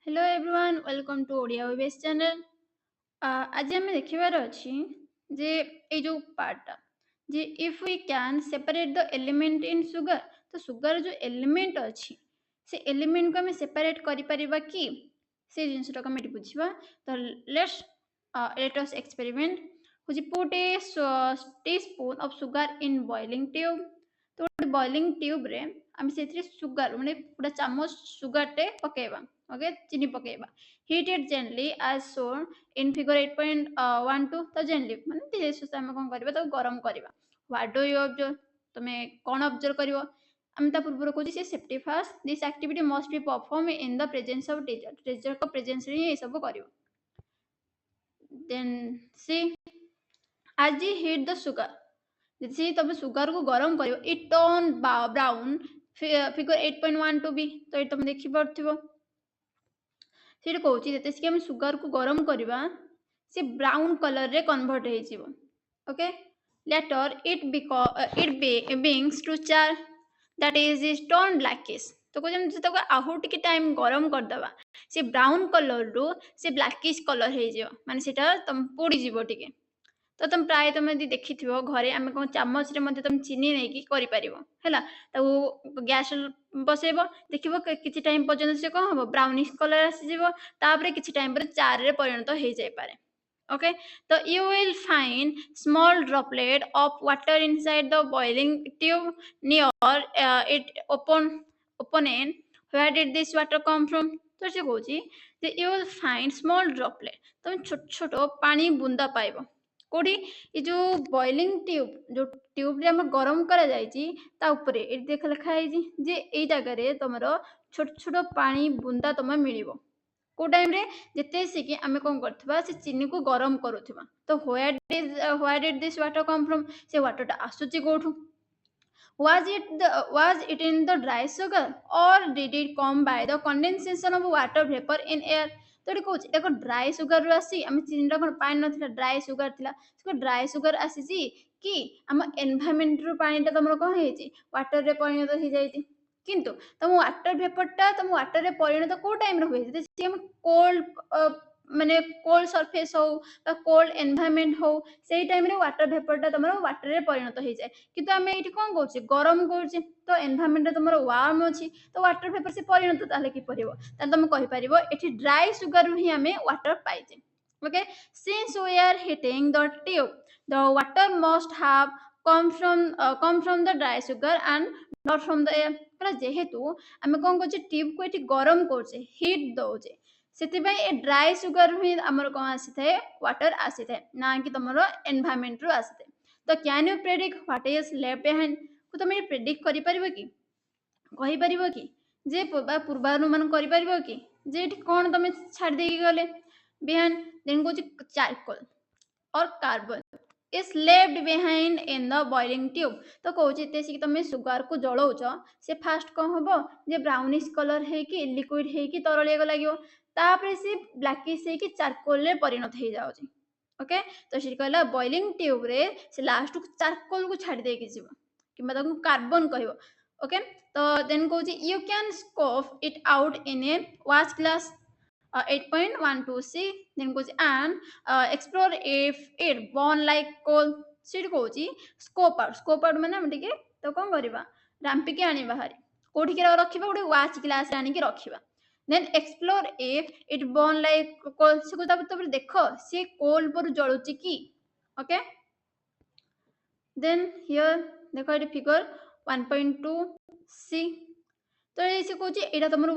Hello everyone welcome to Odia वेबेस channel. आज आम देखिबार अछि जे ए जो पार्ट जे if we can separate the element in sugar तो सुगर जो एलिमेंट अछि से एलिमेंट को हमें सेपरेट करि परिबा कि से जिनसटा को हम बुझिबा। तो let us experiment which put a teaspoon of sugar in boiling tube। तो बॉइलिंग ट्यूब रे हम से सुगर माने पूरा चामच सुगर टे पकेबा। ओके चीनी पकेबा heat it gently as shown in figure 8.12 तो जेंटली माने धीरे सुस्ते हम कोन करबा तो गरम करबा। व्हाट डू यू ऑब्जर्व तमे कोन ऑब्जर्व करबो हम ता पूर्व कहूँ से safety first this activity must be perform in the presence of teacher को प्रेजेंस रे ये सब करबो। Then see as you heat the sugar जैसे तुम सुगर को गरम करियो इट टर्न ब्राउन फिगर 8.12 भी तो ये तुम देखि परथिबो सेठी कहूची जते हम सुगर को गरम करबा से ब्राउन कलर रे कन्वर्ट हे जिवो। Okay later it begins to char that is turn blackish तो को जम जते आहु टिके टाइम गरम कर दबा से ब्राउन कलर रो से ब्लैकिश कलर हे जिवो माने सेटा तुम पोड़ी जिवो टिके। तो तुम प्राय तुम यदि देखि घरे आम कौन चामच रे तुम चीनी नहीं कर गैस बसैब देखो किसी टाइम पर्यटन से कौन हम ब्राउनिश कलर आसपर किसी टाइम पर चार रे परिणत हो जाए। ओके तो you will find small droplet of water inside the boiling tube near it open and where did this water come from. तो से कहूँ you will find small droplet तुम छोट छोट पानी बुंदा पाइब कोडी ये जो बॉइलिंग ट्यूब जो ट्यूब रे हम गरम करा जायची ता ऊपरे ए देख लिखा है जे ए जगह रे तमरो छोट छोट पानी बुंदा तम मिलिबो को टाइम रे जते से कि आमे कोन करथबा से चीनी को गरम करूथबा। तो where did this water come from से वाटर टा आसुची कोठु was it in the dry sugar or did it come by the condensation of water vapor in air। तो ये कहूँ देखो ड्राई सुगर रू आसी आम चीनी कौन पानी ना ड्राई सुगर थी ड्राई सुगर आसी कि आम एनवायरमेंट रू पानी टा तुम कौन है वाटर रे परिणत हो जाए किंतु तुम वाटर भेपरटा तुम वाटर रे परिणत को टाइम रे हुए कोल्ड माने कोल्ड सरफेस हो कोल्ड एनवायरमेंट हो से टाइम रे वाटर भेपरटा तुम वाटर रे परिणत हो जाए किंतु आम ये कौन कौचे गरम कौचे तो एनवायरमेंट तुम वार्म अच्छी तो वाटर भेपर से परिणत ताले कि परिबो ताले तुम कहि परिबो एठी ड्राई सुगर ही आम वाटर पाइजे। Okay since we are heating the tube the water must have come from the dry sugar and not from the air पूरा जेहेतु आम कौन कर ट्यूब को ये गरम कर हिट दौचे से ए ड्राई सुगर ही आमर कौन आसी थाए वाटर आसी थाए ना कि तुम एनवायरमेंट रू आसी थाए। तो can you predict what is left behind को तुम प्रेडिक्ट करि परिबो कि कहि परिबो कि जे पूर्वानुमान करि परिबो कि जे कौन तुम छाड़ दे गले बिहाइंड देन को चारकोल और carbon is left behind in the boiling tube। तो कहूँ कि तुम सुगर को जलाऊच से फास्ट कौन हम जे ब्राउनिश कलर है कि लिक्विड है कि तरलिया लगे तापर से ब्लैकिश है कि चारकोल रे परिणत हो जाउची। ओके तो से कहला बॉइलिंग ट्यूब रे से लास्ट को चारकोल को छाड़ दे कि जीव किबा ताको कार्बन कहबो। ओके तो देन कहूँ you can scope it out in A wash glass 8.12c then goes and explore if it burn like coal seat कहूँ स्कोप आउट माने हम टिके तो कौन करबा रांपी के आनी बाहर कोठी के रखिबा गोटे वाच ग्लास आनी के रखिबा then explore if it burn like coal से को तब देखो से कोल पर जळुची कि। ओके देन हियर देखो ये फिगर 1.2c तो ये से कहूँ एटा तुम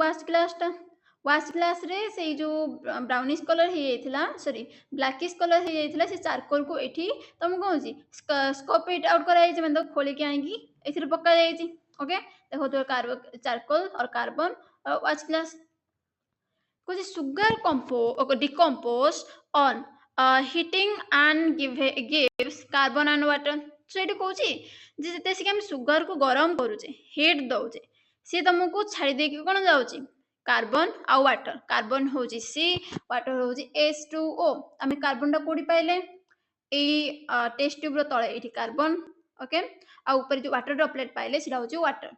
वाश ग्लास रे से जो ब्राउनिश कलर हो जाइथिला सॉरी ब्लैकिश कलर हो जाइथिला से चारकोल को एठी तुम कहूँ स्कोप इट आउट करा जाइछि मतलब खोली के आनी एथिरे पक्का जाइछि। ओके देखो तो कार्बन चारकोल और कार्बन वाश ग्लास कुछ sugar कंपो decompose on heating and gives carbon and water so ये कहूँ जिते हम सुगर को गरम करुचे हिट दौचे सी तुमको छाड़ी देकी कौन जाऊँगी कार्बन आउ वाटर कार्बन हूँ सी वाटर हूँ H2O आम कार्बन टा कौटी पाइले टेस्ट ट्यूब तले ये कार्बन। ओके आ ऊपर जो वाटर ड्रॉपलेट पाइले सेटा हूँ वाटर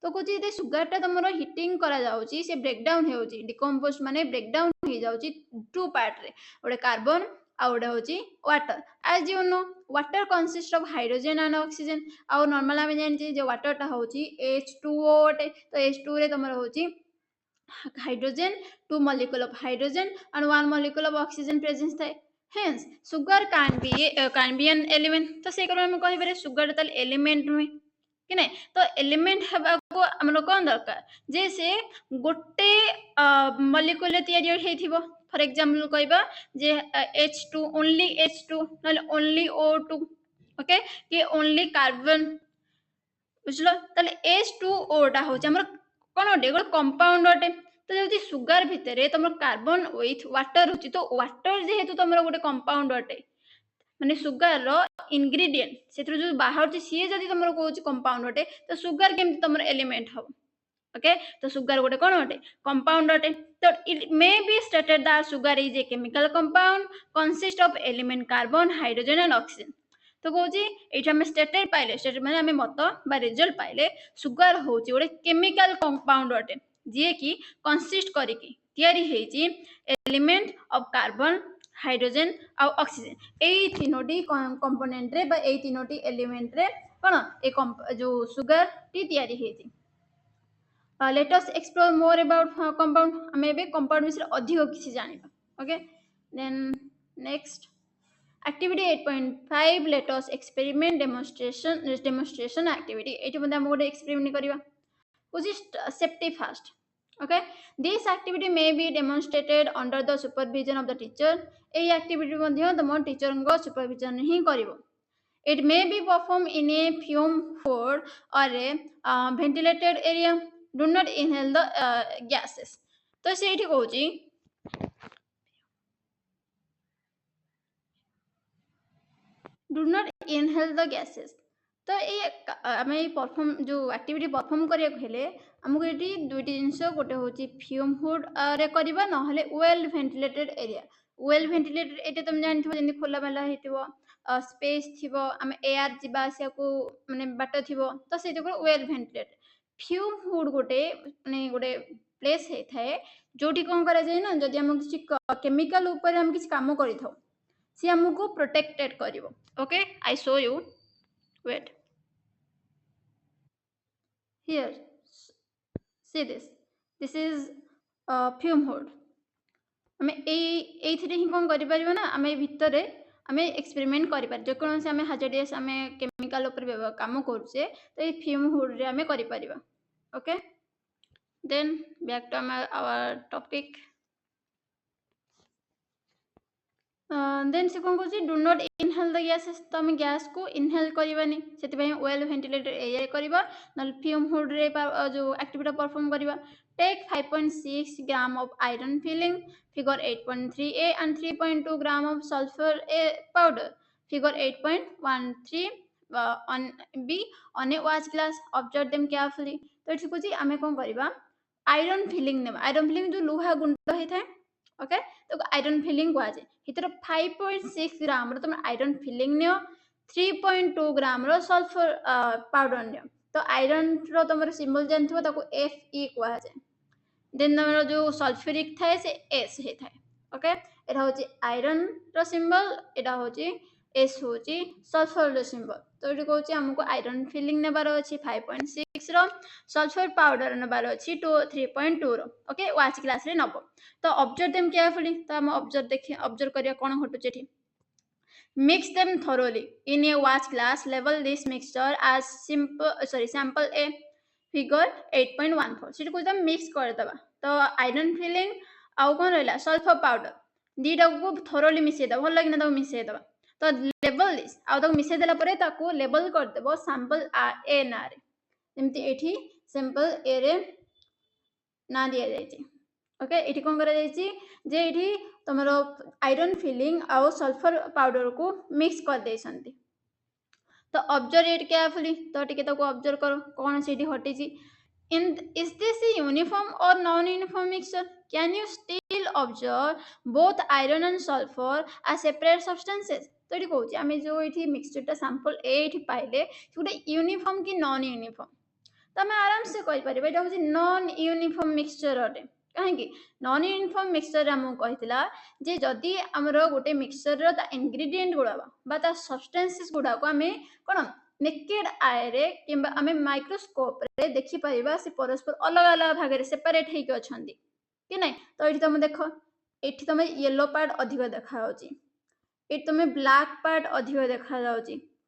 तो कौच सुगारटा तुम हिटिंग करा जाउची से ब्रेकडाउन होउची डिकम्पोज माने ब्रेकडाउन हो जाउची टू पार्ट रे गोटे कार्बन आ गोटे होची water as you know water consist of hydrogen and oxygen आ नॉर्मल आमे जानि जे वाटर टा होची H2O अटे तो H2 रे तुम होची hydrogen, two molecule of hydrogen and one molecule of oxygen presence थाए hence sugar can be an element तो से करो हम कहि पारे sugar ताल element नुहे कि नहीं तो element हबा को हमरो कोन दरकार जे से गोटे molecule तयारी हेथिबो फॉर एग्जांपल कहबा जे H2 only H2 नले only O2 ओके कि only कार्बन बुझलो ताले H2O टा हो हमर कोन ओटे गोटे कंपाउंड ओटे तो जदि सुगर भितर तुम कार्बन विथ वाटर होची तो वाटर जेहेतु तुम गोटे कंपाउंड अटे माने सुगर रो इंग्रेडिएंट सेथु जो बाहर सी जदि तुम कहूँ कंपाउंड अटे तो सुगर केमती तुम एलिमेंट हम ओके तो सुगर गोटे कौन अटे कंपाउंड अटे तो it may be stated that sugar is a chemical compound consist of element carbon hydrogen and oxygen तो कहूँ ये आम स्टेटेड पाइले स्टेटेड माने आम मत बा रिजल्ट पाइले सुगर हूँ गोटे केमिकल कंपाउंड अटे जी की कंसिस्ट करिकी तयारी हेची एलिमेंट ऑफ कार्बन हाइड्रोजन और ऑक्सीजन एई तीनोटी कंपोनेंट रे बा एई तीनोटी एलिमेंट रे कोन ए जो सुगर टी तयारी हेची let us explore more about compound हमें भी compound विषय अधिक किसी जानिबा okay then next activity 8.5 let us experiment demonstration activity एठी बंदा हम गोटे experiment करिवा which is safety first okay this activity may be demonstrated under the supervision of the teacher एई activity मध्ये तम टीचर को सुपरविजन ही करिवो it may be performed in a fume hood or a ventilated area do not inhale the gases तो सेठी कहूची do not inhale the gases तो ये आमे परफॉर्म जो एक्टिविटी परफॉर्म करिया हेले हमको एटी दुईटी जिंस गोटे होची फ्यूम हुड रे करबा न हले well ventilated area well ventilated एटे तुम जानथिबो जेंति खोला मेला हेतिबो स्पेस थिबो आमे एयर जिबा आसिया को माने बाट थिबो तो से देखो वेल वेंटिलेटेड फ्यूम हुड गोटे माने गोटे प्लेस हे थाए जोटी कोन करा जाय ना जदि हम किछि केमिकल ऊपर हम किछि काम करि थाउ सी हमको प्रोटेक्टेड करिवो okay I show you wait here see this is fume hood हमें एथिरे ही कोन करि परिबो ना हमें भितरे हमें एक्सपेरिमेंट करि पार जेकोन से हमें हाजरियस हमें केमिकल ऊपर काम करूचे तो ये फ्यूम हुड रे हमें करि परिबा okay then back to our topic then से कौन कहूँ do not inhale the gases तो आम गैस को इनहेल करवानी से वेल वेंटिलेटेड एरिया करवा ना फ्यूम हुड रे जो एक्टिविटी परफॉर्म करवा take 5.6 gram of iron filing figure 8.3a and 3.2 gram of sulphur powder figure 8.13 on b on a watch glass observe them carefully तो ठीक अछि आमे कोन करबा आयरन फिलिंग नेबा आयरन फिलिंग जो लोहा गुंड हे थाए ओके तो आयरन फिलिंग को आजे हितर 5.6 ग्राम रो तुम आयरन फिलिंग नियो 3.2 ग्राम रो सल्फर पाउडर नियो तो आयरन रो तुमर सिंबल जानथिबो ताको Fe को आजे देन तुमर जो सल्फ्यूरिक थाए से S हे थाए ओके एटा होची आयरन रो सिंबल एटा होची S होची सल्फर रो सिंबल तो एटा कहूची हमको आयरन फिलिंग नेबार अछि 5.6 रो सल्फर पाउडर नेबार अछि 3.2 रो ओके वाच क्लास रे नबो तो ऑब्जर्व देम केयरफुली तो हम ऑब्जर्व करिया कोन घटुचे एठी mix them thoroughly in a watch glass level this mixture as sample a figure 8.14 सेठी को हम मिक्स कर दबा तो आयरन फिलिंग आउ कोन रहला सल्फर पाउडर दीटा को thoroughly मिसे दबा भल लगिना तो मिसे दबा तो लेवल दिस आउ तो मिसे देला परे ताको लेबल कर देबो सैंपल ए ना रे जेमति एठी सैंपल ए रे ना दिया जायछि ओके एठी कोन करा जायछि जे एठी तमरो आयरन फिलिंग आउ सल्फर पाउडर को मिक्स कर देसंती तो ऑब्जर्व इट केयरफुली तो टिके ताको ऑब्जर्व करो कोन सेठी हटिछि in is this a uniform or non uniform mixture can you still observe both iron and sulfur as separate substances तो एठी कहूछि आमे जो एठी मिक्सचर ता सैंपल ए एठी पाइले सेटा यूनिफॉर्म की नॉन यूनिफॉर्म तो आम आराम से कहीपर ये हूँ नॉन यूनिफॉर्म मिक्सचर अटे कहीं नॉन यूनिफॉर्म मिक्सचर आमको कहला जे जदि आमर गोटे मिक्सचर इंग्रेडिएंट गुड़ा सब्सटेंसेस गुड़ा आम कौन नेकेड आय रे किंबा आम माइक्रोस्कोप रे देखि परिबा से परस्पर अलग अलग भाग में सेपरेट होइक अछंती कि नहीं तो ये तुम देख ये तुम येलो पार्ट अधिक देखा ये तुम ब्लैक पार्ट अधिक देखा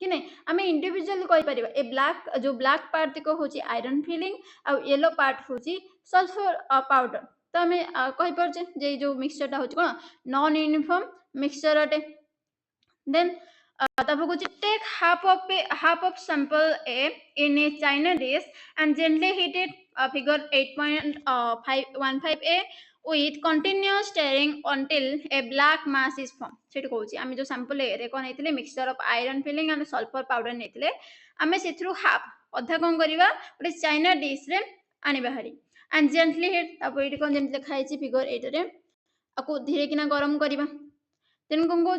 कि नहीं आम इंडिविजुअल कहीपर ए ब्लैक जो ब्लैक पार्ट तक हूँ आयरन फिलिंग आउ येलो पार्ट हूँ सल्फर पाउडर तो आम कहीपे जे जो मिक्सचरटा हूँ कौन नॉन यूनिफॉर्म मिक्सचर अटे then take half of sample A in a china dish and gently heat it figure 8.515A with continuous stirring until a black mass is formed set कहूँ आम जो sample A रे कौन होते mixture of iron filling and sulfur powder नहीं आम से half अधा कौन करवा गोटे चाइना डिश रे आनिबा हारी एंड जेंटली हिट तापर ये कौन जेमती लिखा फिगर 8 रे आपको धीरे किना गरम करवा देन कौन कहूँ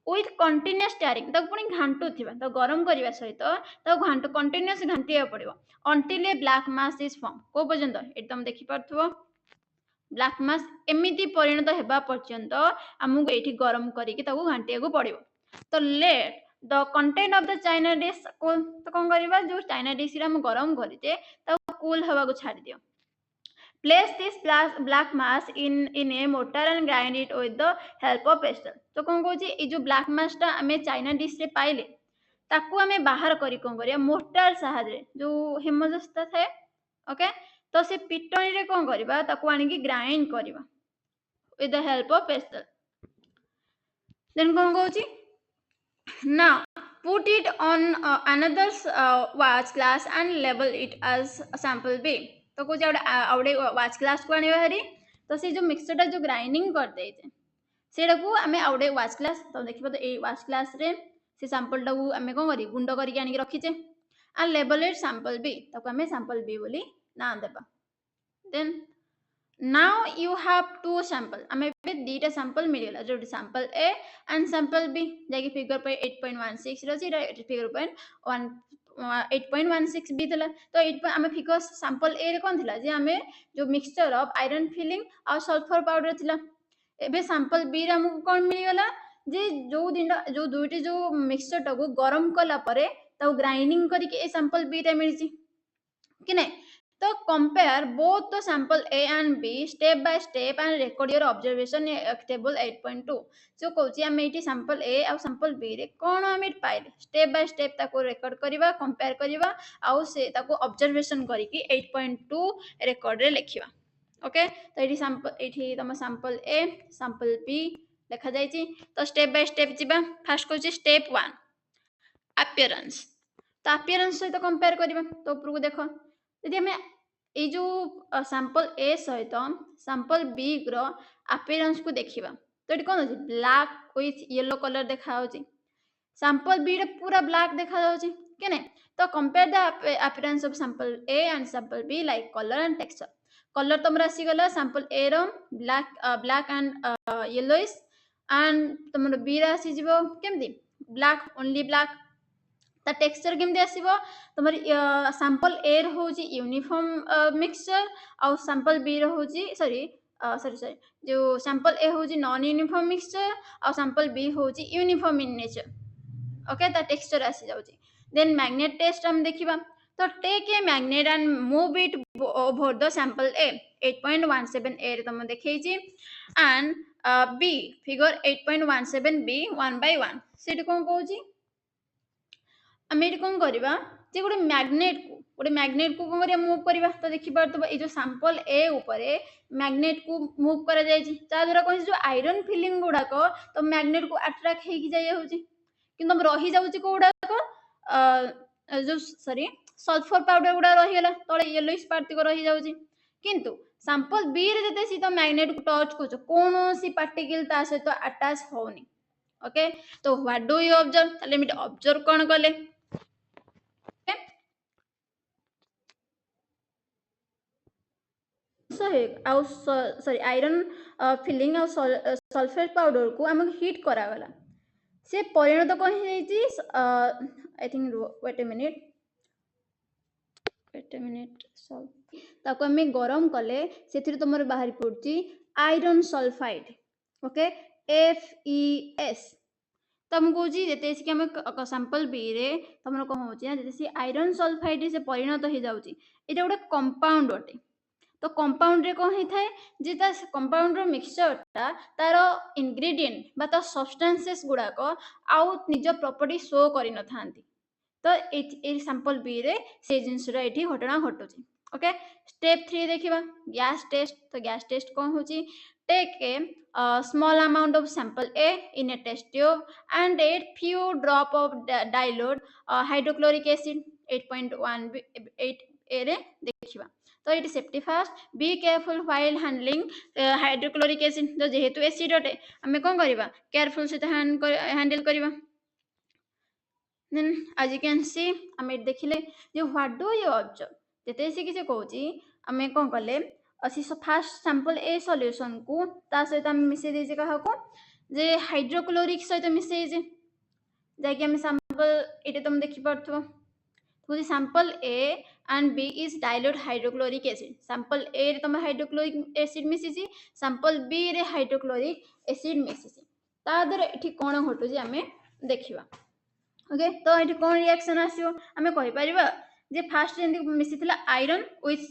विथ कंटिन्यूअस स्टारिंग पुणी घाटू तो गरम करने सहित घाटू कंटिन्यूअस घाटिया पड़ो until A black mass is form को पर्यंत ये तुम देखिपो ब्लैक मास एमती परिणत होगा पर्यंत आमको ये गरम करके घाटिया पड़ो तो let the content of the China dish को तो कौन करवा जो चाइना डिश गरम करते कूल हवा को छाड़ दियो Place this black mass in a mortar and grind it with the help of pestle. तो कौन कहूँ ये जो ब्लैक मास टा आम चाइना डिश रे पाइले ताकू आम बाहर करी कौन करिया मोर्टार साहाय्य जो हेमदस्ता थाए ओके तो से पिटनी रे कौन करबा ताकू आनी ग्राइंड करबा with the help of pestle. Then कौन कहूँ now put it on another watch glass and label it as sample B. तो कुछ आउटे वाच ग्लास को आने हारी तो से जो मिक्सचरटा जो ग्राइंडिंग कर देते सेटा को आम आउटे वाच ग्लास तो देखिए तो ये वाच ग्लास रे से सैंपलटा को आम कौन करी गुंड करके आनिक रखीचे and label it sample B ताको आम सैंपल बी बोली ना देबा then now you have to sample आम दीटा सैंपल मिलगला जो sample A and sample B जैसे फिगर पे 8.16 रही फिगर पे 8.16 भी थला तो 8 आम फिगर सैंपल ए रे कौन थला जे आमे जो मिक्सचर ऑफ आयरन फिलिंग और सल्फर पाउडर थला एबे सैंपल बी रे हमको कौन मिलगला जे जो दुईटी जो मिक्सचर टा को गरम कला परे ताऊ ग्राइंडिंग करके ए सैंपल बी रे मिलची कि नहीं तो compare both the sample A and B step by step and record your observation table 8.2 जो कहूँ आम ये सैंपल ए और सैंपल बी रे कौन आम पाइले स्टेप बाय स्टेप ताको रिकॉर्ड करवा कंपेयर करवा आउ से ताको ऑब्जर्वेशन करके 8.2 रिकॉर्ड रे लिखिबा ओके तो ये सैंपल ये तुम सैंपल ए सैंपल बी लिखा जाइए तो स्टेप बाय स्टेप जीवा फास्ट कहूँ स्टेप 1 अपीयरेंस तो अपीयरेंस सहित कंपेयर करवा तो ऊपर को देख यदि आम ये जो सैंपल ए सहित सैंपल बी रो अपीयरेंस को देखिबा तो ये कौन अच्छे ब्लैक विथ येलो कलर देखा सैंपल बी रे पूरा ब्लैक देखा कि नहीं तो compare the appearance of sample A and sample B like colour and texture colour तुम आसीगला सैंपल ए रो ब्लैक एंड येलोइश एंड तुम बी रे आसीजिवो केमती ब्लैक ओनली ब्लैक ता टेक्सचर केमती आसीबो तुमर सैंपल ए रो होची यूनिफॉर्म मिक्सचर और सैंपल बी रो होची सॉरी जो सैंपल ए होची नॉन यूनिफॉर्म मिक्सचर और सैंपल बी होची यूनिफॉर्म इन नेचर ओके ता टेक्सचर आसी जाउची देन मैग्नेट टेस्ट हम देखिबा तो take a magnet and move it over the sample A 8.17 A रे तुम देखैची and B figure 8.17 B 1 by 1 set कोन कहूची आम ये कौन करवा जे गोटे मैग्नेट को कौन करिया मूव करवा तो देखि पारतबो ए जो सैंपल ए ऊपरे मैग्नेट को मूव करा जायछि ता द्वारा कोन जो आयरन फिलिंग गुडाक तो मैग्नेट को अट्रैक्ट हेकि जाय होछि किंतु हम रही जाउछि कोडाक जो सॉरी सल्फर पाउडर गुडा रही गेला तळे येलोइश पार्ट को रही जाउछि किंतु सैंपल बी रे जते सी तो मैग्नेट को टच करछ कोनोसी पार्टिकल ता सहित अटैच होनी ओके तो व्हाट डू यू ऑब्जर्व ताले मिट ऑब्जर्व कोन कले सॉरी आयरन फिलिंग और सल्फेट पाउडर को आम हिट करागला से परिणत कौन I think wait a minute wait a minute solve ताको हमें गरम कले से तुम बाहरी पड़ुची आयरन सल्फाइड ओके FeS तुम कहूँ जिते सी आम सैंपल बी रे तुम कौन हो सी आयरन सल्फाइड से परिणत हो जाऊँगी ये गोटे कंपाउंड अटे तो कंपाउंड रे कौन होता है जे कंपाउंड रो मिक्सचरटा तार इंग्रेडिएंट बा तार सब्सटेंसेस गुड़ाक आउ निज प्रॉपर्टी शो कर न थांती तो ये सैंपल बी रे से जिनसरा ये घटना घटुची ओके स्टेप 3 देखिबा गैस टेस्ट तो गैस टेस्ट कौन होची take a small amount of sample A in a test tube and add few drop of dilute hydrochloric acid 8.18 A रे देखिबा तो ये safety fast be careful while handling hydrochloric acid तो जेहेतु acid अटे आमे कोन करबा केयरफुल से हैंडल करबा then as you can see आमे देखिले जो व्हाट डू यू ऑब्जर्व जते से किसे कहूची आमे कोन करले असी फास्ट सैंपल ए सॉल्यूशन को ता सहित आमे मिसे देजे कहा को जे हाइड्रोक्लोरिक सहित मिसे जे जाके आमे सैंपल एटे तुम देखि परथो तो sample A and B is dilute hydrochloric acid. Sample A रे तुम hydrochloric acid मिसिची sample B रे hydrochloric acid मिसिची ता द्वारा एठी कोन घटुची आमे देखिबा ओके तो एठी कोन रिएक्शन आसियो आमे कहि परिबा जे फास्ट जेंति मिसिथिला आयरन विथ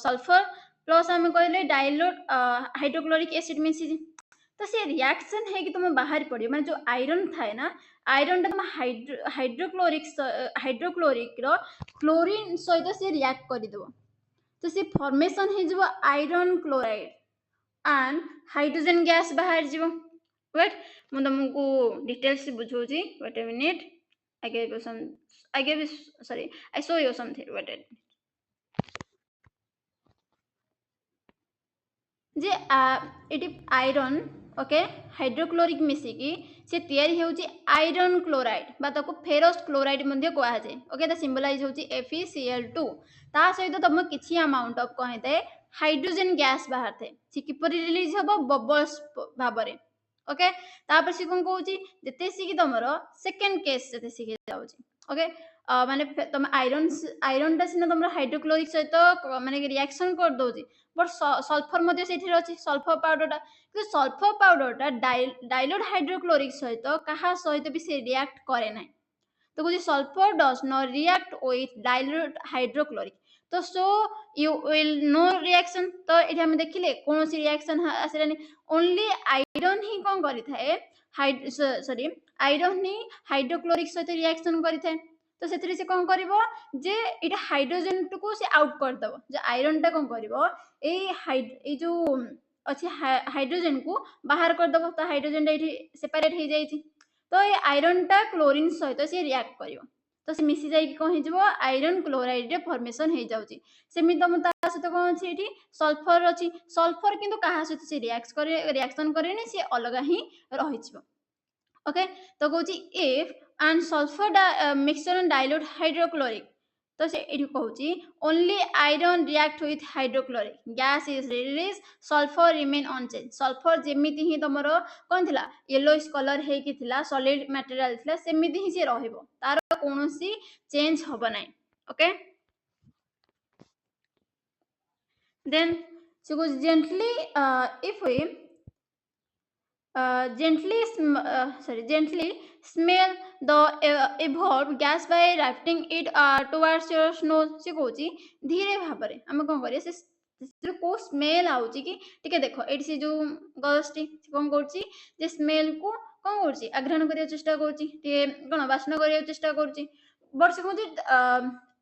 सल्फर प्लस आमे कहले डाइल्यूट हाइड्रोक्लोरिक एसिड मिसिची तो से रिएक्शन है कि तुम बाहर पड़ियो माने जो आयरन थाए ना आयरन तुम हाइड्रोक्लोरिक रो क्लोरीन सहित से रिएक्ट कर दो तो से फॉर्मेशन है जो iron chloride and hydrogen gas बाहर जीवो वेट मु तुमको डिटेल्स बुझौची wait a minute I show you something wait a minute जे एटी आयरन ओके हाइड्रोक्लोरिक मिसिकी से तैयारी होउची आयरन क्लोराइड बा ताको फेरस क्लोराइड मध्ये कोआ जाय ओके द सिंबलाइज होउची FeCl2 ता सहित तुम किछि अमाउंट ऑफ कहते हाइड्रोजन गैस बाहर थे से किपरि रिलीज हबो बबल्स भाबरे ओके तापर से कोन कहउची जते सी कि तमरो सेकंड केस जते सी जाउची ओके माने तुम आयरन टा सिना तुम हाइड्रोक्लोरिक सहित माने रिएक्शन कर दोची बट सल्फर मध्ये सेठी अछि सल्फर पाउडर टा सल्फर पाउडर टा डाइल्यूट हाइड्रोक्लोरिक सहित कहा सहित भी से रिएक्ट करे ना तो कुछ sulphur does not react with dilute hydrochloric तो so you will no reaction तो एठी हम देखिले कोन सी रिएक्शन आसिरानी ओनली आयरन ही कोन करि थाए सॉरी आयरन ही हाइड्रोक्लोरिक सहित रिएक्शन करि थाए तो से से कौन करिवो जे इटा हाइड्रोजन को से आउट कर दबो जे आयरन टा कौन करिवो ए जो अछि हाइड्रोजन को बाहर कर दबो तो हाइड्रोजन टा इठी सेपरेट हो जाई तो ये आयरन टा क्लोरीन सहित से रिएक्ट करिवो तो से मिसी जाई कोन हे जबो आयरन क्लोराइड रे फॉर्मेशन हो जाउची सेमि तम ता सहित कोन अछि इठी सल्फर अछि सल्फर किंतु कहा सहित से रिएक्शन करेनी से अलगा ही रहिछबो ओके तो कहूची if and sulfur mixture and dilute hydrochloric तो से एठी कहूची only iron react with hydrochloric gas is released sulfur remain unchanged sulfur जेमिति ही तमरो कोन थिला येलोइश कलर हे कि थिला सॉलिड मटेरियल थिला सेमिति ही से रहइबो तार कोनोसी चेंज होबो नै okay then so goes gently if we gently smell the evolved gas by rafting it towards your nose से कहूची धीरे भाबरे हम कोन करिए से को स्मेल आउची कि टिके देखो एटी से जो गस्टी कोन करची जे स्मेल को कोन करची आग्रहण करिया चेष्टा करची टिके कोन वासना करिया चेष्टा करची बट से कहूची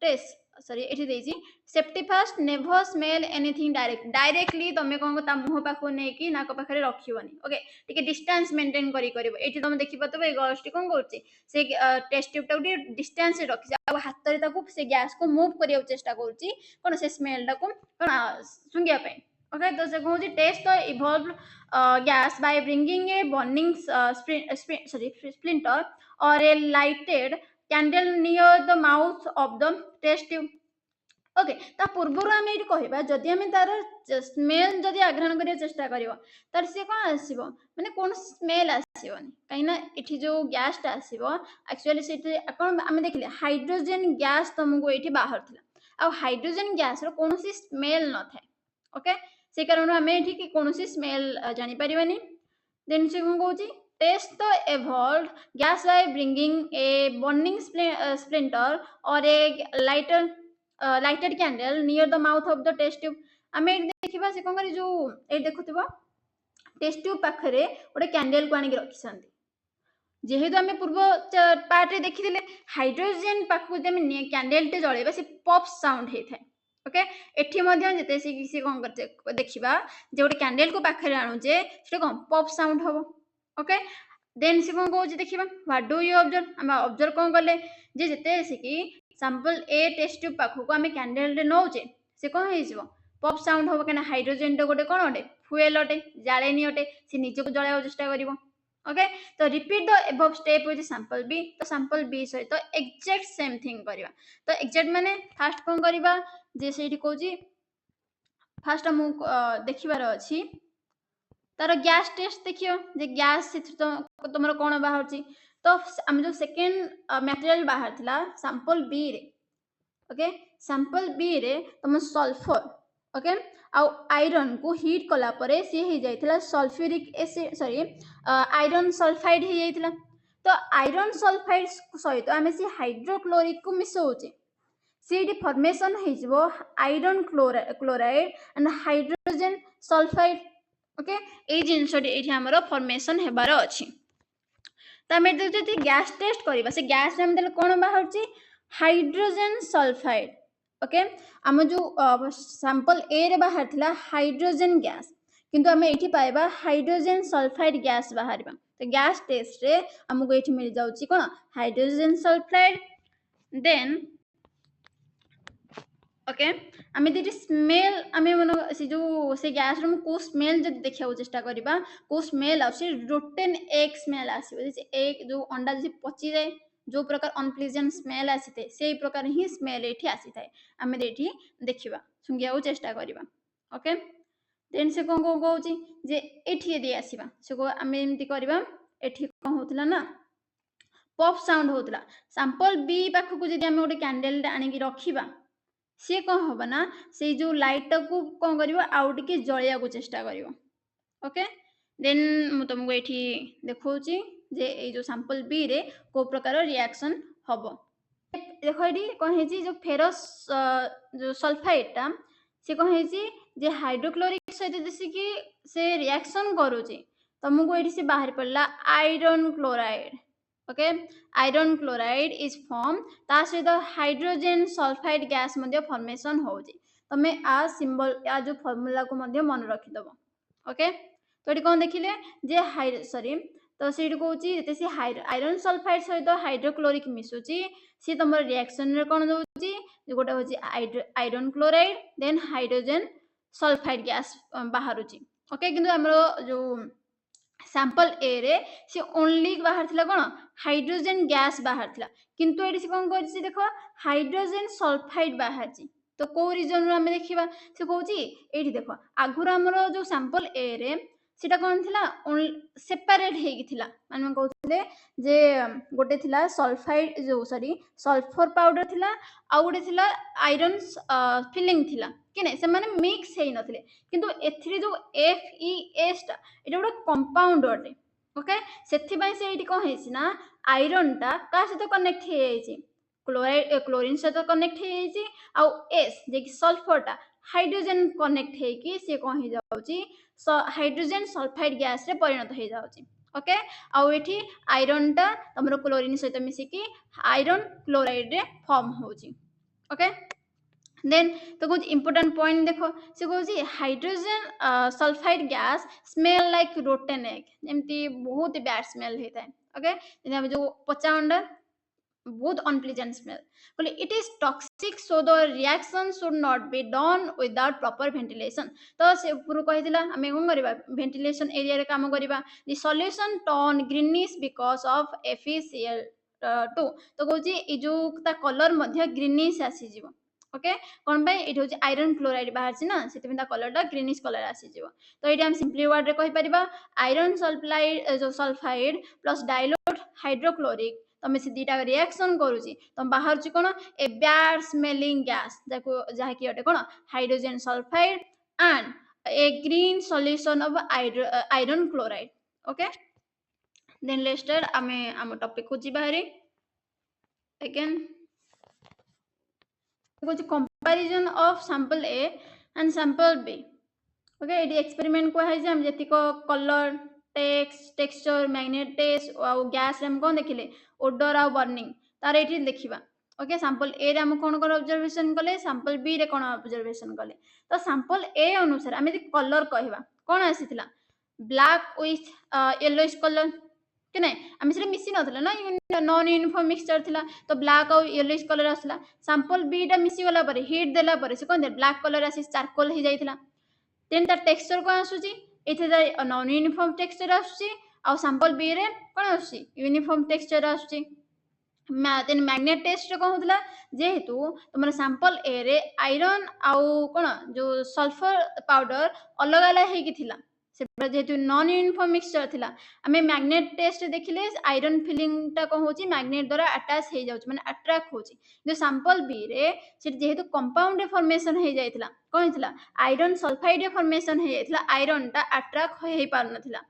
टेस्ट सॉरी एठी देजी safety first never smell anything directly तमे कोन ता मुह पाखो नै कि नाक पाखरे रखिबोनी ओके टिके डिस्टेंस मेंटेन करी करबो एठी तमे देखि पतबो ए गस्टी कोन करची से टेस्ट ट्यूब टा डिस्टेंस रे रखि आ हाथ रे ताको से गैस को मूव करिया चेष्टा करची कोन से स्मेल टा को कोन सुंगिया पे ओके तो से कहूची test the evolved gas by bringing a burning splinter or a lighted candle near the mouth of the test tube okay ता पूर्वरु आमे एठी कहिबा जदि आमे तार स्मेल जदि आग्रहण करिया चेष्टा करिवो तार से कोन आसीबो माने कोन स्मेल आसीबोनी काइना एठी जो गैस ता आसीबो एक्चुअली सेठी कोन आमे देखिले हाइड्रोजन गैस तुमको एठी बाहर थिला आ हाइड्रोजन गैस रो कोनोसी स्मेल न थाए ओके से कारण आम ये कौन स्मेल जानीपारानी देन से कौन कौन test the evolved gas by bringing a burning splinter or a lighter lighted candle near the mouth of the test tube आम देखा से कौन जो ये देखुव टेस्ट ट्यूब पाखे गोटे कैंडल को आनिक रखी जेहेतु आम पूर्व पार्ट देखी हाइड्रोजेन पाखक कैंडल टे जलैबा से पॉप साउंड होता है ओके एठी मध्य जेते से कौन करते देखिबा जे गोटे कैंडल को पाखे आणुचे से कौन पॉप साउंड हम ओके देन से कौन कहूँ देखिबा व्हाट डू यू ऑब्जर्व हम ऑब्जर्व कौन कले जे जेते से कि सैंपल ए टेस्ट ट्यूब पाखक आम कैंडल रे नौचे से कौन हो पॉप साउंड हम कहीं हाइड्रोजेन गोटे कौन अटे फुएल अटे जालेनी अटे से निजक जलाइबा चेष्टा करिवो ओके तो repeat the above step with sample B तो सैंपल बी सहित एक्जेक्ट सेम थिंग करवा तो एक्जेक्ट माने फास्ट कौन करवा जे से कहूँ फास्ट आम देखिबार अच्छी तार गैस टेस्ट देखियो जे गैस तुम कौन बाहर तो आम जो सेकेंड मटेरियल बाहर थिला सैंपल बी रे ओके सैंपल बी रे तुम सल्फर ओके आयरन को हीट कला परे सी हो जाइथिला sulphuric acid sorry iron sulphide हो जाइथिला तो आयरन सल्फाइड सहित आम से हाइड्रोक्लोरिक को मिसौचे सीडी फॉर्मेशन हो iron chloride and hydrogen sulphide okay ए जिनसटी एठी हमरो फॉर्मेशन हेबार अछि त हम जति गैस टेस्ट करबा से गैस हम देले कोन बाहरची हाइड्रोजन सल्फाइड ओके आम जो सैंपल ए रे बाहर थिला हाइड्रोजन गैस किंतु आम एठी पाइबा हाइड्रोजन सल्फाइड गैस बाहर तो गैस टेस्ट रे हमको एठी मिल जाउची कोन हाइड्रोजन सल्फाइड देन ओके आम यदि स्मेल आम से जो से गैस रो को स्मेल जब देखा चेष्टा करबा को स्मेल आसे रोटेन एग स्मेल आसीबो जैसे एक जो अंडा जैसे पची जाए जो प्रकार अनप्लीजेंट स्मेल आसी थे से प्रकार ही स्मेल एठी आसी थाए आम एठी देखिबा सुंगिया चेष्टा करबा ओके देन से कौन कौन कहूँ जे एठी यदि आसीबा से को आम एमती करबा एठी कौन होतला ना पॉप साउंड होतला सैंपल बी पाखक जदि आम गोटे कैंडल आनिक रखिबा सी कौन हम ना से जो लाइट को कौन कर आउ टे जलिया को चेष्टा कर ओके देन मु तुमको ये देखा जे ये जो सैंपल बी रे को प्रकार रिएक्शन हम देख ये कौन है जो फेरस जो सल्फाइडटा से कौन है जे हाइड्रोक्लोरिक सहित जैसे कि से रिएक्शन करुचे तुमको ये से बाहर पड़ला iron chloride okay iron chloride is form ता सहित हाइड्रोजन सल्फाइड गैस मध्य फॉर्मेशन होउची तमे आ सिंबल या जो फार्मूला को मध्य मन रखि दबो ओके तो ये कौन देखिले जे सॉरी तो से कहूची जते से आयरन सल्फाइड सहित हाइड्रोक्लोरिक मिसुची सी तुम रिएक्शन रे कौन दउची गोटे होची iron chloride then hydrogen sulphide gas बाहरुची ओके किंतु हमरो जो सैंपल ए रे से ओनली बाहर थिला कोन हाइड्रोजन गैस बाहर थिला किंतु एडी से कोन करछि देखो हाइड्रोजन सल्फाइड बाहर छी तो को रीजन रो हम देखिबा से कहूची एडी देखो आगुर हमरो जो सैंपल ए रे सेटा कोन थिला सेपरेट हेगी थिला माने कहउतले जे गोटे थिला सल्फाइड जो सॉरी सल्फर पाउडर थिला आ गोटे थिला आयरन फिलिंग थिला किने से माने मिक्स हेई नथिले किंतु एथिरे जो FeS टा एटा गोटे कंपाउंड अटे ओके सेथि पई से एटी कोन हेछि ना आयरन टा का से तो कनेक्ट हे जाइछि क्लोराइड क्लोरीन से तो कनेक्ट हे जाइछि आ एस जे कि सल्फर टा हाइड्रोजन कनेक्ट हे कि से कोन हे जाउछि हाइड्रोजन सल्फाइड गैस रे परिणत हो जाउछि ओके आउ एठी आयरन टा हमरो क्लोरीन सहित मिसी कि आयरन क्लोराइड रे फॉर्म होउछि ओके देन तो कुछ इंपोर्टेंट पॉइंट देखो से कहूँ hydrogen sulphide gas smell like rotten egg जमती बहुत बैड स्मेल होता है ओके जो पचा अंडा बहुत अनप्लीजेंट स्मेल बोले it is toxic so the reaction should not be done without proper ventilation तो से पूर्व कहिदिला हमें कोन करबा वेंटिलेशन एरिया रे काम करबा the solution turn greenish because of FeCl2 तो कहूँ ये जो ता कलर मध्य ग्रीनिश आसी जीवो ओके कौन पे ये हूँ आयरन क्लोराइड बाहर ना से कलर ग्रीनिश कलर आसीଯିव तो ये सिंपली वर्ड रे कहि परिबा आयरन सल्फाइड जो सल्फाइड प्लस डाइल्यूट हाइड्रोक्लोरिक तमें से दीटा रिएक्शन करूची तम बाहर ची कोन ए बैड स्मेलिंग गैस जहा कि अटे कोन hydrogen sulphide and a green solution of iron chloride. Okay, then let's start ame am topic ko jiba hari again because comparison of sample A and sample B. Okay, it experiment को है जे हम जति को colour text texture magnet test और gas रे हम कोन देखिले order और बर्निंग तार एठी देखिबा. ओके, सैंपल ए रे हम कोन कोन ऑब्जर्वेशन कले सैंपल बी रे कोन ऑब्जर्वेशन कले. तो सैंपल ए अनुसार हम यदि कलर कहबा कोन आसीतिला ब्लैक विथ येलोइश कलर कि नहीं आम से मिसी नथिला ना नॉन यूनिफॉर्म मिक्सचर थिला तो ब्लैक और येलोइश कलर आसला. सैंपल बी टा मिसी गला पर हीट देला पर से कोन दे ब्लैक कलर आसी चारकोल हो जाइतिला. देन तार टेक्सचर कोन आसुची एथे नॉन यूनिफॉर्म टेक्सचर आसुची आ सैंपल बी रे कोन आसुची यूनिफॉर्म टेक्सचर आसुची. देन मैग्नेट टेस्ट कोन होतला जेहेतु तुमर सैंपल ए रे आयरन आउ कोन जो सल्फर पाउडर अलग अलग हे कि थिला से जेहेतु नॉन यूनिफॉर्म मिक्सचर थिला हमें मैग्नेट टेस्ट देखिले आयरन फिलिंग टा कोन होची मैग्नेट द्वारा अटैच हे जाउची माने अट्रैक्ट होची. जो सैंपल बी रे से जेहेतु कंपाउंड फॉर्मेशन हे जाइतिला कोन हितला आयरन सल्फाइड फॉर्मेशन हे जाइतिला आयरन टा अट्रैक्ट हे पार नथिला.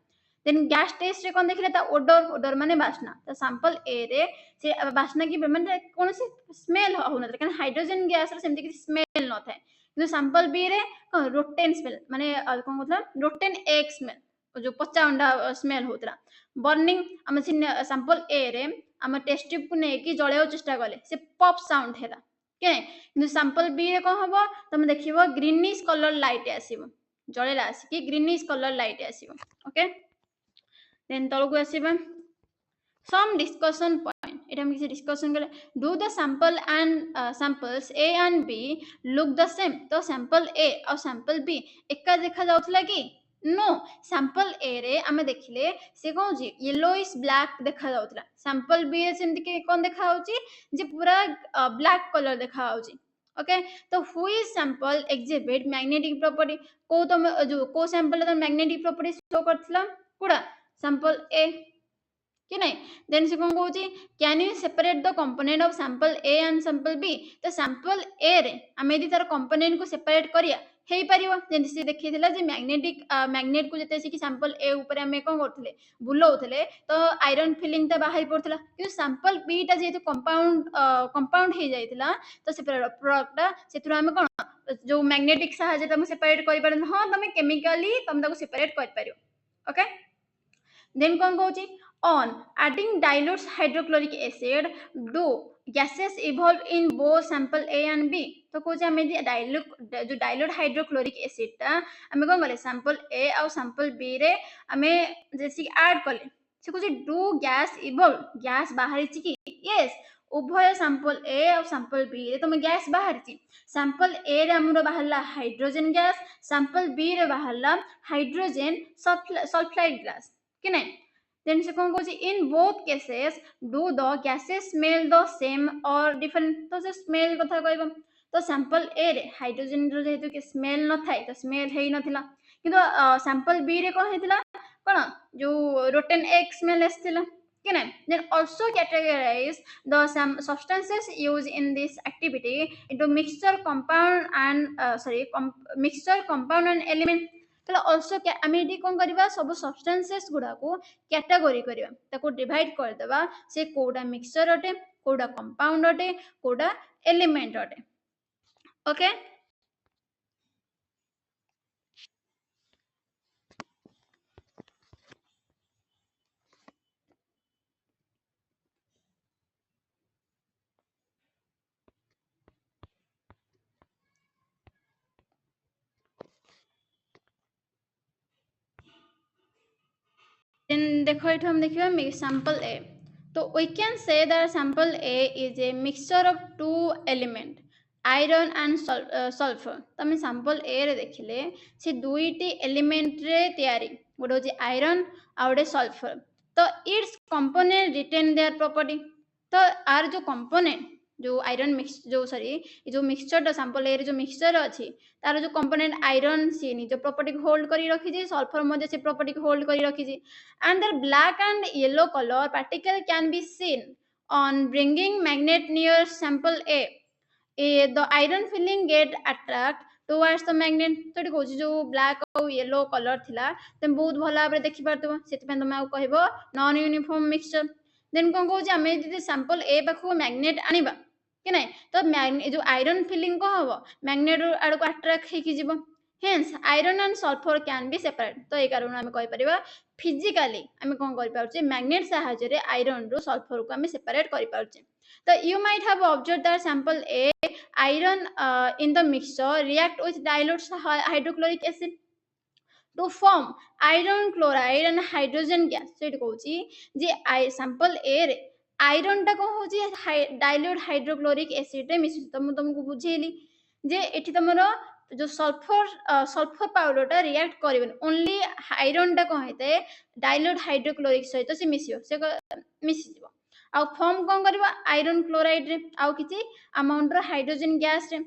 देन गैस टेस्ट रे कोन देखिले ता ओडर ओडर माने बास्ना तो सैंपल ए रे से बास्ना की माने कोन से स्मेल हो नथिला कारण हाइड्रोजन गैस रे सेमति कि स्मेल न थाए किंतु सैंपल बी रे रोटेन स्मेल माने कोन होतला रोटेन एग स्मेल जो पचा अंडा स्मेल होतला. बर्निंग हम सैंपल ए रे हम टेस्ट ट्यूब को ने कि जळेओ चेष्टा कले से पॉप साउंड हेला के किंतु सैंपल बी रे कोन हबो तमे देखिबो ग्रीनिश कलर लाइट आसीबो जळेला आसी कि ग्रीनिश कलर लाइट आसीबो. ओके, देन तळको आसीबा some discussion point it हम किसी डिस्कशन करे do the sample and samples A and B look the same तो sample A और sample B एका देखा जाउथला कि नो sample A रे आमे देखिले से कोन जी येलोइश ब्लैक देखा जाउथला sample B रे सेमति कि कोन देखा होची जे पूरा ब्लैक कलर देखा होची. ओके, तो which sample exhibit magnetic property को तो जो को sample तो magnetic property शो करथला कुडा sample A कि नहीं. देन से कोन कहूची can you separate the component of sample A and sample B तो सैंपल ए रे हम यदि तार कंपोनेंट को सेपरेट करिया हेई परिबो जेंति से देखिथिला जे मैग्नेटिक मैग्नेट को जते से कि सैंपल ए ऊपर हमें कोन करथले बुलाउथले तो आयरन फिलिंग ता बाहर पड़थला कि सैंपल बी ता जेतु कंपाउंड हे जाइतिला तो से प्रोडक्ट सेतु हम कोन जो मैग्नेटिक सहायता हम सेपरेट करि परन हां तमे केमिकली तम ताको सेपरेट कर परियो. ओके, देन कोन कहूची on adding dilute hydrochloric acid do gases evolve in both sample A and B. तो कुछ हमें dilute hydrochloric acid ता हमें कौन करे sample A और sample B रे हमें जैसे ऐड कले से कुछ do gas evolve gas बाहर ची की yes उभय sample A और sample B रे तो मैं गैस बाहर ची sample A रे हमरो बाहरला हाइड्रोजन गैस sample B रे बाहरला हाइड्रोजन सल्फाइड गैस कि नहीं. Then से कौन कहूची in both cases do the gases smell the same or different तो से स्मेल कथा कहबा तो सैंपल ए रे हाइड्रोजन रो जेहेतु कि स्मेल न थाए तो स्मेल हेई नथिला किंतु सैंपल बी रे कोन हेतिला कोन जो रोटेन एग स्मेल आस्थिला कि नहीं. then also categorize the substances used in this activity into mixture compound and mixture compound and element तले also आमे एडी कोन करबा सब सब्सटेंसेस गुडा को कैटेगरी करबा ताको डिवाइड कर देबा से कोडा मिक्सचर अटे कोडा कंपाउंड अटे कोडा एलिमेंट अटे. ओके, then देखो एठो हम देखिबा sample A तो we can say that sample A is a mixture of two element iron and sulfur. तो हम sample A रे देखिले से दुईटी एलिमेंट रे तयारी गोटे होची आयरन आ गोटे सल्फर तो it's component retain their property तो आर जो कंपोनेंट जो आयरन मिक्स जो जो मिक्सचर सैंपल ए जो मिक्सचर अच्छी तार जो कंपोनेंट आयरन सी निज प्रॉपर्टी को होल्ड करी रखी सल्फर मध्य से प्रॉपर्टी को होल्ड करी रखी and their black and yellow colour particle can be seen On bringing magnet near sample the iron filling get attract towards the magnet तो ये कौन जो black और yellow color थिला तुम बहुत भला भाବରେ देखि पारतबो सेति पे तुम आउ कहबो non uniform mixture देन कोन कहू आमे जदि sample A पाखु magnet आनिबा कि नै तो जो iron filling को हबो magnet आड़ को attract हे कि जिवो hence iron and sulfur can be separate तो ए कारण आमे कहि परिबा physically आमे कोन करि पाउचे magnet सहायता रे iron रो sulfur को आमे separate करि पाउचे so you might have observed that sample A iron in the mixture react with dilute hydrochloric acid to form iron chloride and hydrogen gas so it कहूची J sample A रे iron टा को होची dilute hydrochloric acid रे मिसुची तो मु तुमको बुझेली जे एठी तमरो जो सल्फर पाउडर टा रिएक्ट करिबन ओनली आयरन टा को हेते dilute hydrochloric सहित से मिसियो से मिसि जिवो आ फॉर्म कोन करबो आयरन क्लोराइड रे आ किछि अमाउंट रो हाइड्रोजन गैस रे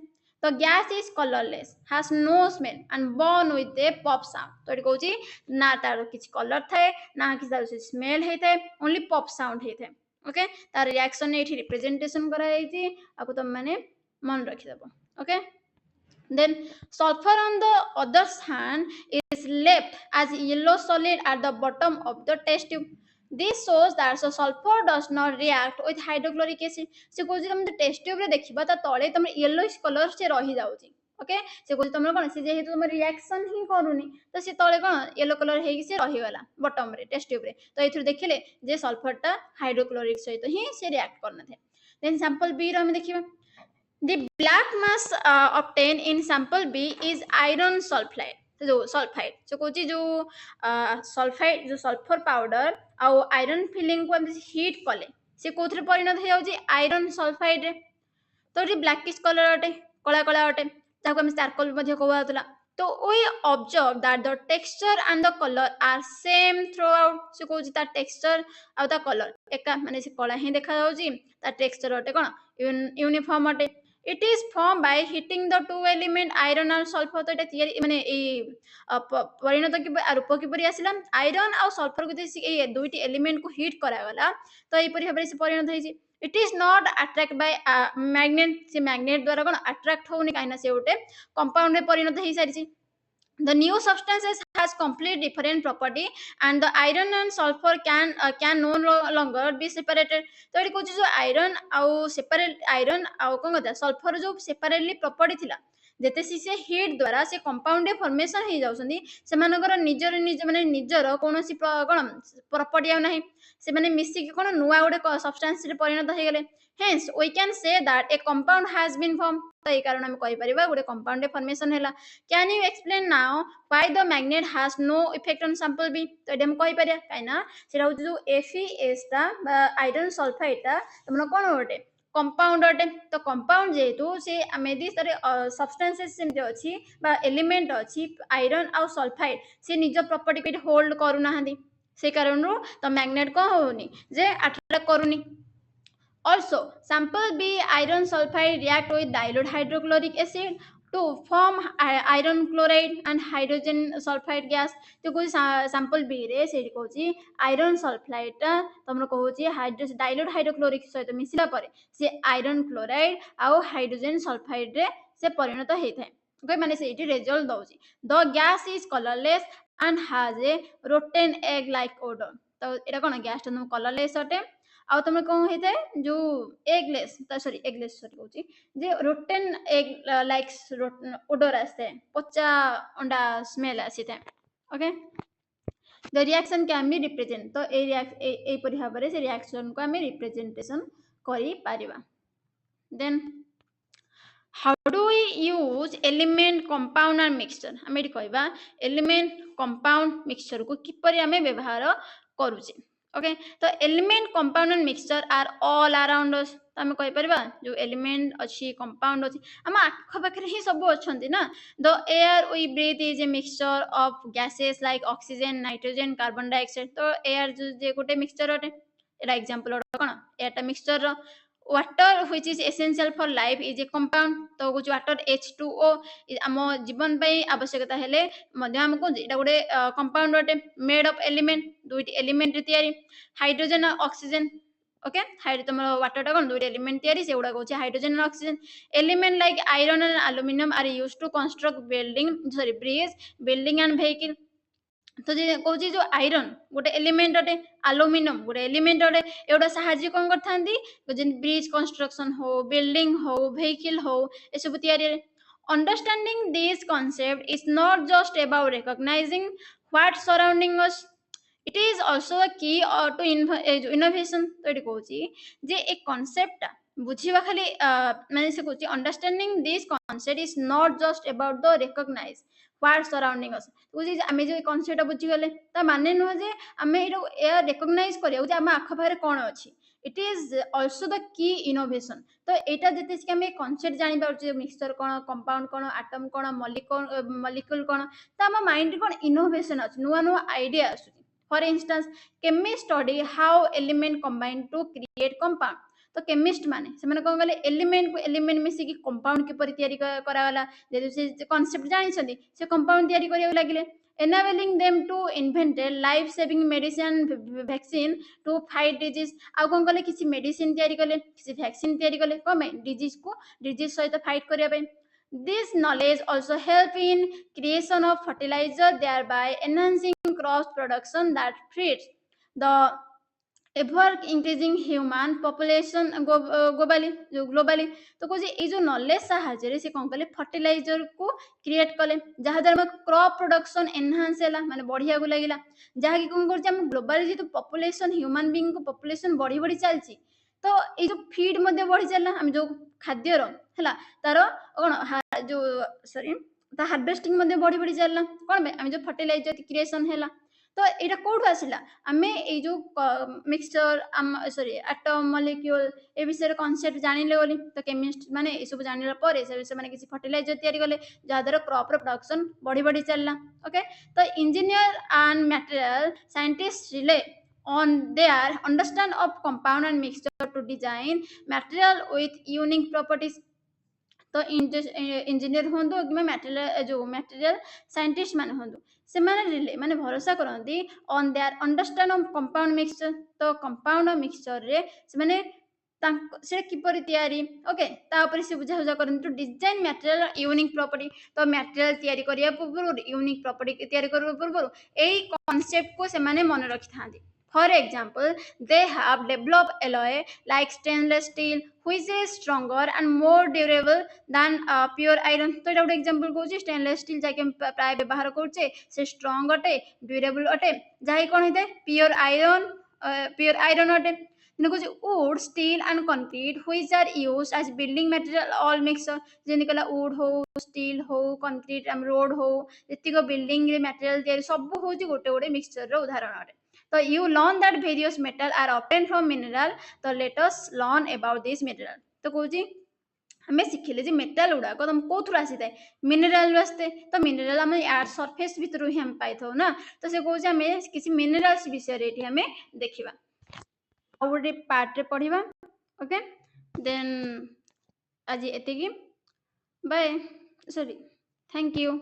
तो gas is colourless has no smell and burn with a pop sound तो एटी कहूची ना तार किछि कलर थाए ना किछि तार स्मेल हेते ओनली पॉप साउंड हेते ओके तार रिएक्शन एठी रिप्रेजेंटेशन करा जायछि आको तुम माने मन रखि देबो okay then sulfur on the other hand is left as yellow solid at the bottom of the test tube this shows that so sulfur does not react with hydrochloric acid से Cozi तुम test tube रे देखिबा त तळे तुम yellowish colour से रही जाउची ओके से कोजी तुम कोन से जेहेतु तुम रिएक्शन ही करूनी तो से तळे कोन येलो कलर हेकी से रही गला बॉटम रे टेस्ट ट्यूब रे तो एथुर देखिले जे सल्फर टा हाइड्रोक्लोरिक सहित ही से रिएक्ट करना थे देन सैंपल बी रो हम देखिबा the black mass obtained in sample B is iron sulfide जो सल्फाइड जो कोची जो सल्फाइड जो सल्फर पाउडर आ आयरन फिलिंग को हम हीट कले से कोथरे परिणत हे जाउची आयरन सल्फाइड रे तो ये ब्लैकिश कलर अटे कला कला अटे ताको हम चारकोल मध्ये कहवातला तो we observe that the texture and the color are same throughout से कोची ता टेक्सचर आ ता कलर एका माने से कला ही देखा जाउची ता टेक्सचर अटे कोन यूनिफॉर्म अटे it is formed by heating the two element iron and sulfur तो एटा माने ए परिणत कि रूप किपरि आसिला आयरन आ सल्फर को ए दुईटी एलिमेंट को हीट करा गला तो ए परि भाबरे से परिणत होइछि it is not attract by magnet से magnet द्वारा कोन अट्रैक्ट होउनी काइना से ओटे कंपाउंड रे परिणत हेइ सारिछि the new substances has complete different property and the iron and sulfur can no longer be separated तो एटी कोची जो आयरन आउ सेपरेट आयरन आउ कोन कथा सल्फर जो सेपरेटली प्रॉपर्टी थिला जेते से हीट द्वारा से कंपाउंड फॉर्मेशन हे जाउसंदी से मानकर निजर निज माने निजर कोनोसी कोन प्रॉपर्टी आ नाही से माने मिसी के कोन नुवा गोटे सब्सटेंस रे परिणत हे गेले hence we can say that a compound has been formed तो ए कारण हम कहि परिबा गोटे कंपाउंड फॉर्मेशन हैला can you explain now why the magnet has no effect on sample B तो एडम कहि परिया काइना सेरा हो जो FeS ता आयरन सल्फाइड ता तमन कोन गोटे कंपाउंड अटे तो कंपाउंड जेतु से आमे तारे सब्सटेंसेस सेमते अछि बा एलिमेंट अछि आयरन आ सल्फाइड से निज प्रॉपर्टी को होल्ड करू नाहंदी से कारण रो तो मैग्नेट को होनी जे attract करूनी also sample B iron sulfide react with dilute hydrochloric acid to form iron chloride and hydrogen sulfide gas तो कोई sample B रे सेठी कहूची iron sulfide ता तमरो कहूची dilute hydrochloric सहित मिसिला परे से iron chloride आ hydrogen sulfide रे से परिणत हेइथाय ओके माने सेठी result दउची the gas is colorless and has a rotten egg like odor तो एटा कोन गैस ता कलरलेस अटे आ तमरे कोन हेते जो एगलेस सॉरी कहूची जे रोटेन एग लाइक्स ओडर आसे पचा अंडा स्मेल आसीते okay the reaction can be represent तो ए परि भाबरे से रिएक्शन को हमें रिप्रेजेंटेशन करि पारिबा then how do we use element compound and mixture हमें कहबा element compound mixture को किपरि हमें व्यवहार करूचे ओके तो element compound and mixture are all around us तो हमें कहि परबा जो एलिमेंट अछि कंपाउंड अछि हम आख पाखरे ही सब अछंती ना the air we breathe is a mixture of gases like oxygen nitrogen carbon dioxide तो एयर जो जे गोटे मिक्सचर अटे एटा एग्जांपल कोन एटा मिक्सचर रो water which is essential for life is a compound तो कुछ water H2O आम जीवन पई आवश्यकता हेले मध्य हमको एटा गोटे कंपाउंड अटे मेड ऑफ एलिमेंट दुईटी एलिमेंट रे तयारी हाइड्रोजन और ऑक्सीजन ओके तुम वाटरटा कौन दुईटा एलिमेंट तैयारी से गुड़ा कौन hydrogen and oxygen element like iron and aluminium are use to construct building sorry bridge building and vehicle तो जे कहूँ जो आयरन गोटे एलिमेंट अटे आलुमिनियम गोटे एलिमेंट अटे एगुड़ा साहाଯ୍य कौन करथांती ब्रिज कंस्ट्रक्शन हो बिल्डिंग हो व्हीकल हो ए सब तैयारी understanding this concept is not just about recognising what surrounding us it is also a की टू इनोवेशन तो ये कहूँ जे एक कॉन्सेप्ट बुझा खाली माने से कहूँ understanding this concept is not just about the recognise what surrounding us बुझी आम जो कॉन्सेप्ट बुझीगले ता माने नुह जे आम ये रिकॉग्नाइज करिया आम आखपाखे कौन अच्छी it is also the key innovation तो यहाँ जिते आम कॉन्सेप्ट जानी मिक्सचर कौन कंपाउंड कौन आटम कौन मलिक्यूल कौन तो आम माइंड कौन इनोवेशन अच्छी नुआ नुआ आइडिया आसुची for instance chemist study how element combine to create compound तो केमिस्ट माने से कौन कले एलिमेंट को एलिमेंट मिसिकी कंपाउंड किपरि तैयारी करागला जेहेतु से कॉन्सेप्ट जानी से कंपाउंड तैयारी करिया लगिले enabling them to invent life saving medicine vaccine to fight disease आ कौन कले किसी मेडिसिन तैयारी कले किसी वैक्सीन तैयारी कले कौन डिजीज सहित फाइट करिया पे this knowledge also help in creation of fertilizer thereby enhancing crop production that feeds the ever increasing human population globally तो कौन ये जो नॉलेज साहाଯ୍य से कौन कले फर्टिलाइजर को क्रिएट कले जहाँ द्वारा क्रॉप प्रोडक्शन एनहांस है माने बढ़िया को लगिला जहाँ कि कौन कर ग्लोबल जी पॉपुलेशन ह्यूमन बीइंग को पॉपुलेशन बढ़ी बढ़ी चलती तो ये जो फीड मध्य बढ़ी चलला हम जो खाद्यर है तार कौन जो सॉरी हार्वेस्टिंग मध्य बढ़ी बढ़ी चलला कौन आम जो फर्टिलाइजर क्रिएशन है तो यहाँ कौटू आसला आम यो मिक्सचर सॉरी एटम मॉलिक्यूल ए विषय कॉन्सेप्ट जानिले बोली तो केमिस्ट माने ये सब जानिला परे से माने किसी फर्टिलाइजर तैयारी कले जहाँ द्वारा क्रॉप प्रोडक्शन बढ़ी बढ़ी चलला ओके तो engineer and material scientist relay on their understand of compound and mixture to design material with unique properties तो इंजीनियर हूँ कि मटेरियल जो मटेरियल साइंटिस्ट माने हूँ से रिले माने भरोसा करती on their understand of compound mixture तो कंपाउंड मिक्सचर रे से किपरि तैयारी ओके तापर से बुझा बुझा करते to design material unique property तो मटेरियल तैयारी करिया पूर्व यूनिक प्रॉपर्टी तैयारी करबा पूर्व एई कांसेप्ट को से माने मन रखि थांदी For example, they have developed alloy like stainless steel, which is stronger and more durable than pure iron. तो ये एग्जांपल कहूँ स्टेनलेस स्टील जाके प्राय व्यवहार करुचे से स्ट्रंग अटे ड्यूरेबल अटे जहाँ कौन होता है प्योर आयरन अटे wood, steel and concrete which are used as building material all mixture जेने कला wood हो steel हो concrete road हो इतिको building material तैयारी सब हो गोटे गोटे मिक्सचर रो उदाहरण अटे तो you learn that various metal are obtained from mineral तो let us learn about this mineral तो कहूँ हमें शिखिले जे मेटाल गुड़ाक तुम कौन आसी था मिनेराल आसते तो मिनेराल आम यार सरफेस भितर ही हम पाई था ना तो से कहूँ आम किसी मिनेराल्स विषय ये आम देखा गोटे पार्ट रे पढ़ा ओके देन आज एतिकी बाय सॉरी थैंक यू।